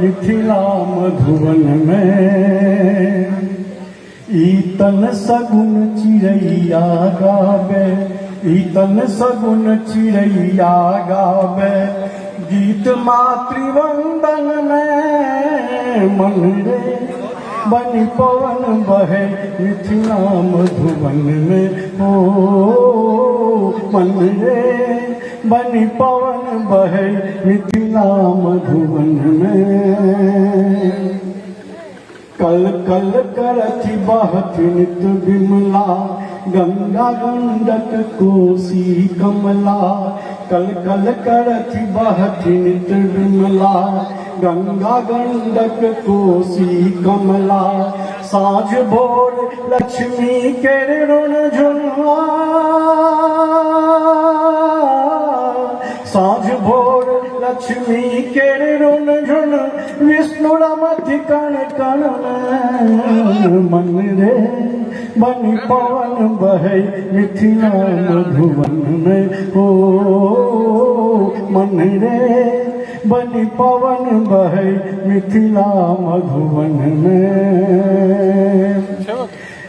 मिथिला मधुवन में। ईतन सगुन चिड़ैया गावे, ईतन सगुन चिड़ैया गावे, गीत मातृवंदन में। मन रे बनी पवन बहे मिथिला मधुवन में। ओ मन रे बनी पवन बहे मिथिला मधुवन में। कल कल करथि बहथि नित बिमला, गंगा गंडक कोसी कमला। कल कल करथि बहथि नित बिमला, गंगा गंडक कोसी कमला। साँझ भोर लक्ष्मी के ऋण झुनवा, साँझ भोर लक्ष्मी के ऋण झुन, विष्णु रमति कण कण में। मन रे बनी पवन बहे मिथिला मधुवन में। ओ मन रे बनी पवन बहे मिथिला मधुवन में।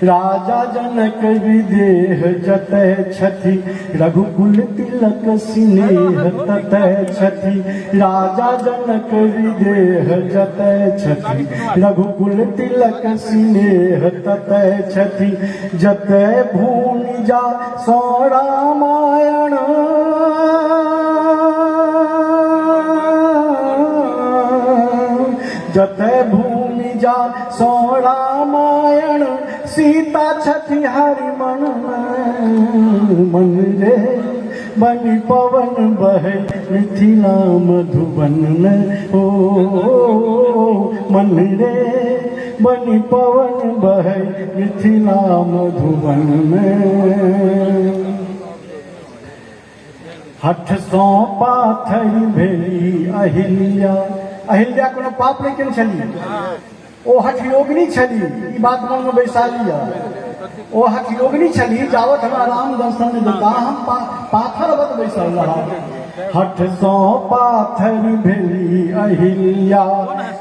राजा जनक विदेह जतय छथि, रघुकुल तिलक स्नेह ततय छथि। राजा जनक विदेह जतय छथि, रघुकुल तिलक स्नेह ततय छथि। जतय भूमि जा सो रामायण, जतय भूमि जा सो रामायण। सीता छथि हरि मन में। मन रे बनी पवन बहे मिथिला मधुवन में। ओ मन रे बनी पवन बहे मिथिला मधुवन में। हठ सौ पाथर भेली अहिल्या, अहिल्या कोनो पाप नहीं केने छली, ओ हठ योगिनी छली। ई बात मन में बैसा लिया, ओ हठ योगिनी छली। जावत हमरा राम दर्शन देता हम पाथर बत बैसल रहा। हठ सौ पाथर भेली अहिल्या,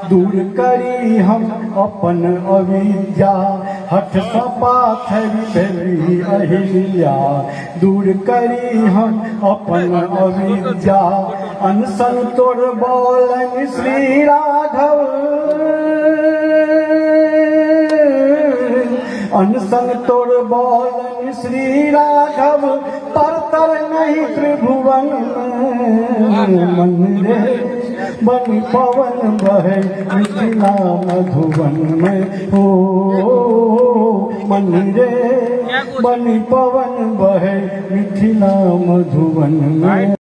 दूर करी हम अपन अविद्या। हठ सौ पाथर भेली अहिल्या, दूर करी हम अपन अविद्या। अनसन तोर बोलन श्री राघव, अनसन तोर बोलन श्री राघव। परतर नहीं त्रिभुवन में। मन रे बनी पवन बहे मिथिला मधुवन में। ओ मन रे बनी पवन बहे मिथिला मधुवन में।